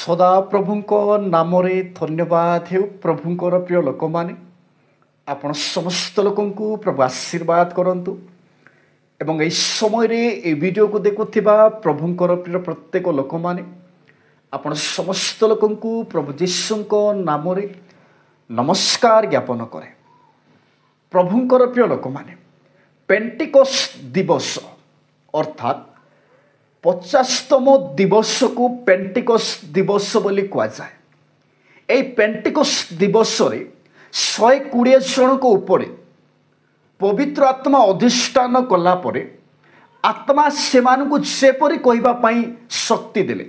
सदा प्रभुंक नाम धन्यवाद हे प्रभुंकर प्रिय लोक मैंने आपण समस्त लोक प्रभु आशीर्वाद करंतु एवं यही समय रे वीडियो को देखुथिबा प्रभुंकर प्रिय प्रत्येक लोक मैंने आपण समस्त लोक प्रभु जीशुंक नाम नमस्कार ज्ञापन करे। प्रभुंकर प्रिय लोक मैंने पेंटिकोस्ट दिवस अर्थात 50तम दिवस को पेंटिकोस्ट दिवस बोली कह जाए। यही पेंटिकोस्ट दिवस रे 120 जन को ऊपर पवित्र आत्मा अधिष्ठान कला परे आत्मा सेमानकु जेपरि कहबा पई शक्ति देले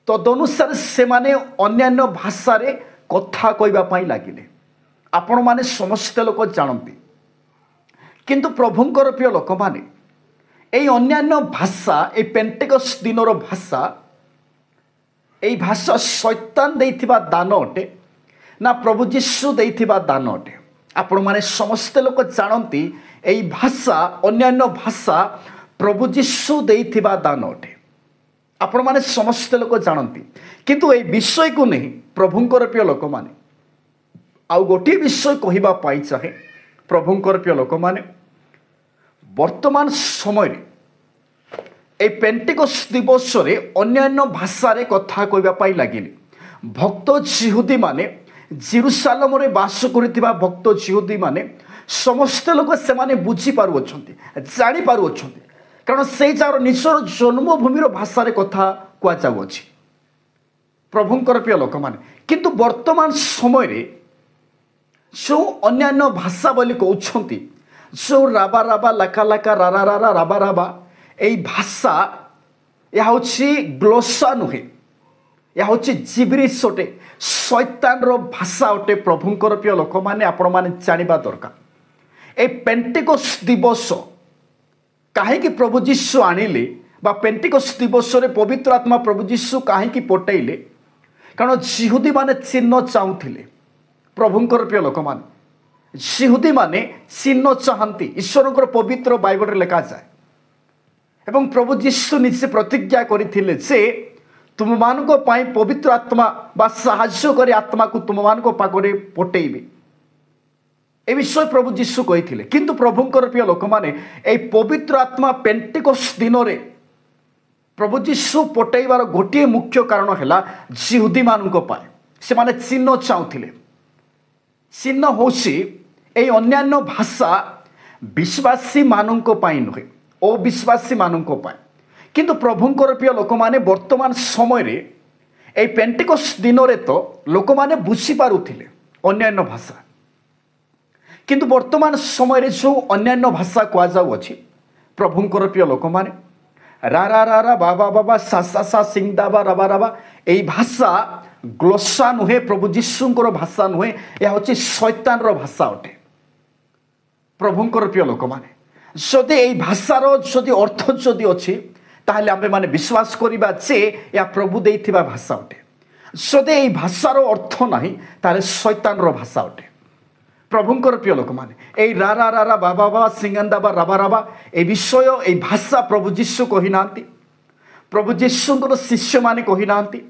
तदनुसार सेमाने अन्यान्य भाषा रे कथा कहबा पई लागिले। आपण माने समस्त लोक जानती किंतु प्रभुंकर प्रिय लोक माने এই अन्यान्य भाषा এই पेंटिकोस्ट दिनर भाषा এই भाषा शैतान देइथिबा दान अटे ना प्रभु जीशु देइथिबा दान अटे। आपण माने समस्त लोक जानती এই भाषा अन्यान्य भाषा प्रभु जीशु देइथिबा दान अटे। आपण माने समस्त लोक जानती किंतु এই विषय को नहीं प्रभुंकर प्रिय लोक माने आउ गोटे विषय कहिबा पाई चाहे। प्रभुंकर प्रिय लोक माने वर्तमान समय ए पेंटिकोस्ट दिवस रे अन्यान्य भाषा रे कथा कहबा पाई लागिले। भक्त जिहुदी माने जेरुसालेम रे वास करितिबा भक्त जिहुदी माने समस्त लोक से माने बुझी पारु अछंती जानि पारु अछंती कारण से जार निजर जन्मभूमिर भाषा रे कथा कुआ जाउ अछि। प्रभुंकर प्रिय लोक माने किंतु वर्तमान समय रे जो अन्यान्य भाषा बोली कहउछंती जो राबा राबा लाका लाका रारा रारा राबा राबा यही भाषा यह हूँ ग्लोसा नुहे यह हूँ जिब्रिश अटे शैतान रो भाषा अटे। प्रभुंकर प्रिय लोक मैंने आपण मैंने जानिबा दरकार ए पेंटिकोस्ट दिवस कहीं प्रभु जीशु आनिले बा पेंटिकोस्ट दिवस रे पवित्र आत्मा प्रभु जीशु कहीं पटेइले कारण जिहुदी माने चिन्ह चाहूले। प्रभुंकर प्रिय लोक मैंने जिहुदी माने चिन्ह चाहती ईश्वर पवित्र बाइबल लिखा जाए एवं प्रभु जीशु निजे प्रतिज्ञा करथिले जे तुम मानको पाई पवित्र आत्मा बा साहाय्य करी आत्मा को तुम मानको पाखरे पटेइबे ए विषय प्रभु जीशु कहिथिले। किंतु प्रभुंकर प्रिय लोक माने ए पवित्र आत्मा पेंटिकोस्ट दिन रे प्रभु जीशु पटेइबार गोटे मुख्य कारण हैला जिहुदी मानको पाए से माने चिन्ह चाहूथिले। चिन्ह होछि ए अन्यान्य भाषा विश्वासी माननको पाई नुहे अविश्वासी माननको पाए किंतु प्रभुंकर प्रिय लोक माने वर्तमान समय रे ए पेंटिकोस्ट दिन रे तो लोक माने बुझी पारुथिले अन्यान्य भाषा किंतु वर्तमान समय रे जो अन्यान्य भाषा कह जाउ अछि प्रभुंकर प्रिय लोक माने रा रा रा रा बाबा बाबा सा सा सा सिंगदाबा रबा रबा ए भाषा ग्लोसा नुहे प्रभु जीशुंकर भाषा नुहे यह हूँ शैतान रो भाषा अटे। प्रभुंकर प्रिय लोक माने जदि ए भाषार जदि अर्थ जदि अच्छी ताहले आमे माने विश्वास करिबा जे या प्रभु देइथिबा भाषा अटे। जदि ए भाषार अर्थ नाही ताहले शैतान रो भाषा अटे। प्रभुंकर प्रिय लोक माने ए रा रा रा रा बाबा बाबा सिंगंदाबा राबा राबा ए विषय ए भाषा प्रभु जीशु कहि नांती प्रभु जीशुंकर शिष्य माने कहि नांती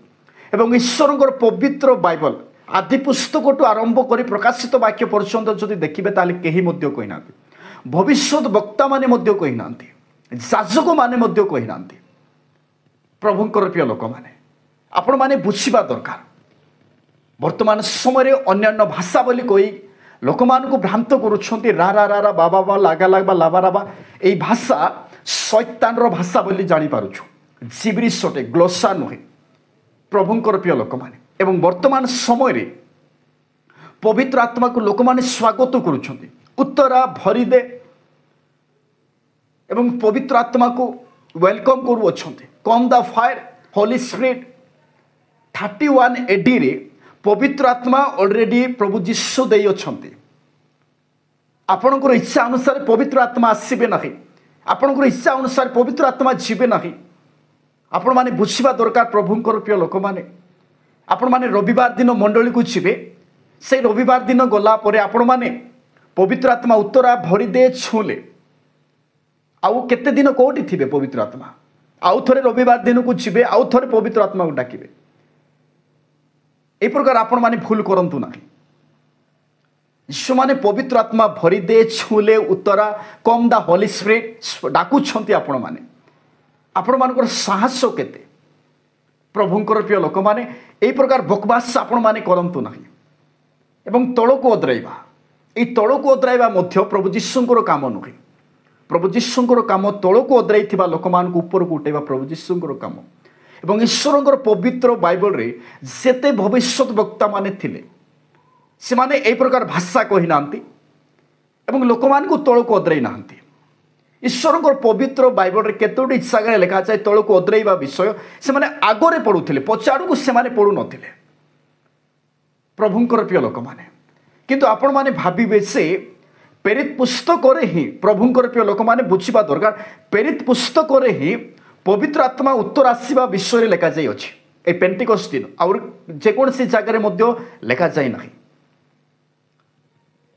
एवं ईश्वरंकर पवित्र बाइबल आदि पुस्तक टू आरंभ करी प्रकाशित वाक्य पर्यंत जदि देखिबे ताले केही मध्य कहि नांती भविष्यत वक्ता माने मध्य कहि नांती जाजक माने मध्य कहि नांती। प्रभुंकर प्रिय लोक माने आपण माने बुझिबा दरकार वर्तमान समय रे अन्यान्य भाषा बोली कहि लोक मानकु भ्रांत करूछंती रा रा रा रा बाबा बाबा लागा लागा लाबा राबा ए भाषा शैतान रो भाषा बोली जानि पारुछु जिब्रिश अटे ग्लोसा नुहे। प्रभुंकर प्रिय लोक माने एवं वर्तमान समय रे पवित्र आत्मा को लोक माने स्वागत करूछंती उत्तरा भरी दे एवं पवित्र आत्मा को वेलकम करू अछंती come the fire holy spirit 31 एडी रे पवित्र आत्मा ऑलरेडी प्रभु जीशु देई अछंती। आपनकर इच्छा अनुसार पवित्र आत्मा आसीबे नाही आपनकर इच्छा अनुसार पवित्र आत्मा जीवे नाही। आपण माने बुझिबा दरकार प्रभुंकर प्रिय लोक माने आपण माने रविवार दिन मंडली को जीवे से रविवार दिन गला परे आपण माने पवित्र आत्मा उत्तरा भरी दे छूले आउ केते दिन कोठी थिबे पवित्र आत्मा आउ थरे रविवार दिन को जीवे आउ थरे पवित्र आत्मा को डाकिबे ए प्रकार आपण माने भूल करंतु नाही। यीशु माने पवित्र आत्मा भरी दे छुले उत्तरा कम द होली स्पिरिट डाकू छंती आपण मानकर साहस केते प्रभुंकर प्रिय लोक माने ए प्रकार बकवास आपण माने करंतु नाही एवं तळको ओद्राइबा ए तळको ओद्राइबा मध्य प्रभु जीशुंकर काम नुहे। प्रभु जीशुंकर काम तळको ओद्राई थिबा लोक मान ऊपर को उठेबा प्रभु जीशुंकर काम एवं ईश्वरंकर पवित्र बाइबल रे जेते भविष्यत वक्ता माने थिले से माने ए प्रकार भाषा कहि नांती एवं लोक मान को तळको ओद्राई नांती। ईश्वरंकर पवित्र बाइबल रे केतोटी जगह लिखा जाए तळको ओद्राइबा विषय से माने आगरे पढुथिले पछाडू को से माने पढु नथिले प्रभुंकर प्रिय लोक माने। किंतु आपण माने भाबिबे से प्रेरित पुस्तक रे ही प्रभुंकर प्रिय लोक माने बुझिबा दरकार प्रेरित पुस्तक रे ही पवित्र आत्मा उत्तर आसीबा विषय रे लिखा जाई अछि ए पेंटिकोस्ट दिन और जे कोनसी जगह रे मध्य लिखा जाई नाही।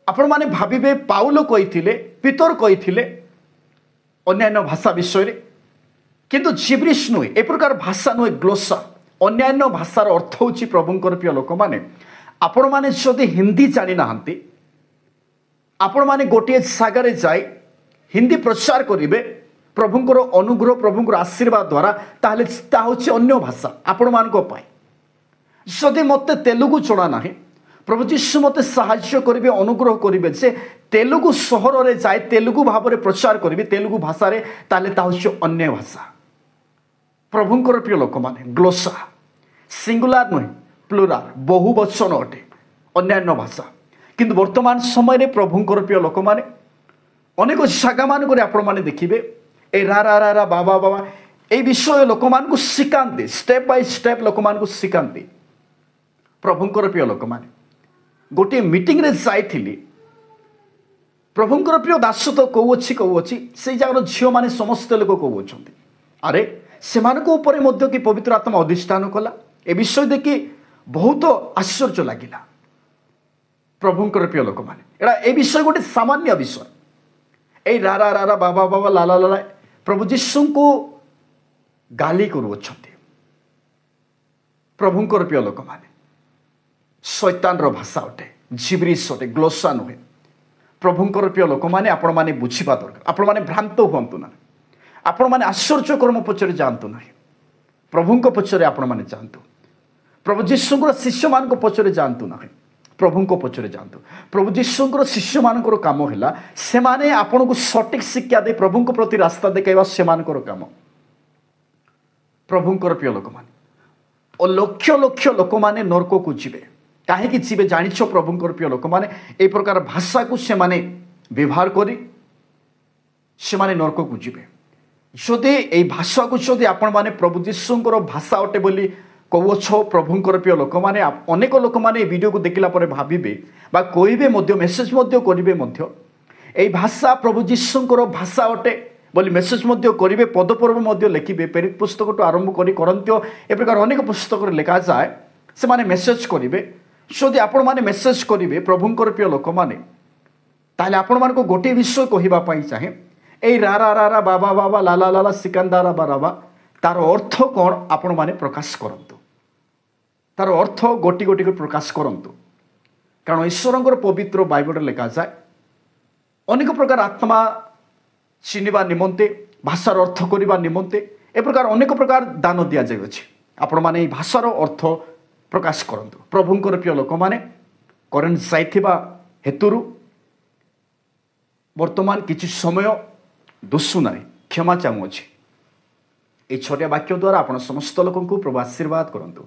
आपण माने भाबिबे पाउलो कहिथिले पीतर कहिथिले अन्यान्य भाषा विषय रे किंतु जिब्रिश नुहे ए प्रकार भाषा नुहे ग्लोसा अन्यान्य भाषार अर्थ होची प्रभुंकर प्रिय लोक माने आपण माने जदि हिंदी जानि नाहंती आपण माने गोटे सागरे जाय हिंदी प्रचार करिवे प्रभुंकर अनुग्रह प्रभुंकर आशीर्वाद द्वारा ताहले ता होची अन्य भाषा आपण मानको पाए। जदि मते तेलुगु चढ़ा नाही प्रभु जीशु मते साहाय्य करिवे अनुग्रह करिवे जे तेलुगु सहर रे जाय तेलुगु भाव रे प्रचार करिवे तेलुगु भाषा रे ताले ता होची अन्य भाषा। प्रभुंकर प्रिय लोक माने ग्लोसा सिंगुलर नुहे प्लुराल बहुवचन अटे अन्यान्य भाषा किंतु वर्तमान समय रे प्रभुंकर प्रिय लोक माने अनेक जगह मान करे आपण माने देखिबे ए रा रा रा रा बाबा बाबा ए विषय लोक मान को सिकांते स्टेप बाय स्टेप लोक मान को सिकांते। प्रभुंकर प्रिय लोक माने गोटे मीटिंग रे जाइथिली प्रभुंकर प्रिय दास तो कहू अछि से जगह झियो माने समस्त लोक कहू अछंती अरे सेमानको ऊपर मध्य कि पवित्र आत्मा अधिष्ठान कला ए विषय देखि बहुत आश्चर्य लागिला। प्रभुंकर प्रिय लोक माने एडा ए विषय गोटे सामान्य विषय ए रा रा रा रा बाबा बाबा लाला लाला प्रभु जीशु को गाली करू अछंती। प्रभुंकर प्रिय लोक माने शैतान रो भाषा अटे जिब्रिश अटे ग्लोसा नुहे। प्रभुंकर प्रिय लोक माने आपण माने बुझिबा दरकार आपण माने भ्रांत हुंतु ना आपण माने आश्चर्य कर्म पछरे जानतु नाही प्रभुंक पछरे आपण माने जानतु प्रभु जीशुंकर शिष्य मान को पछरे जानतु नाही प्रभुंक पछरे जानतु। प्रभु जीशुंकर शिष्य मानकर काम हैला से माने आपण को सटीक शिक्षा दे प्रभुंक प्रति रास्ता देखाइबा से मानकर काम। प्रभुंकर प्रिय लोक माने ओ लक्ष लक्ष लोक माने नरक को जीवे काहे कि जीवे जानिछ प्रभुंकर प्रिय लोक माने ए प्रकार भाषा को से माने व्यवहार करी से माने नरक को जीवे। जदि ए भाषा को जदि आपण माने प्रभु जीशुंकर भाषा अटे बोली कहूछ प्रभुंकर प्रिय लोक माने अनेक लोक माने वीडियो को देखिला परे भाबिबे बा कहबे मध्य मेसेज मध्य करिवे मध्य ए भाषा प्रभु जीशुंकर भाषा अटे बोली मेसेज मध्य करिवे पदपर्व मध्य लिखिबे प्रेरित पुस्तक तो आरंभ करी करंत्य ए प्रकार अनेक पुस्तक रे लिखा जाए से माने मेसेज करिवे। जदि आपण माने मेसेज करिवे प्रभुंकर प्रिय लोक माने ताले आपण मान को गोटे विषय कहिबा पई चाहे ए रा रा रा रा बाबा बाबा लाला लाला सिकंदर बाबा तार अर्थ कौन आपण माने प्रकाश करंतु तार अर्थ गोटी गोटी को प्रकाश करंतु कारण ईश्वरंकर पवित्र बाइबल लिखा जाए अनेक प्रकार आत्मा चिन्हवा निमंते भाषार अर्थ करने निमंते ए प्रकार अनेक प्रकार दान दि जाए आपण माने भाषार अर्थ प्रकाश करंतु। प्रभुंकर प्रिय लोक माने करेन्ट जाइथिबा हेतुरु वर्तमान किछि समय दोषु नाई क्षमा चाहूँगी। ये छोटिया वाक्य द्वारा आपण समस्त लोक प्रभु आशीर्वाद करंतु।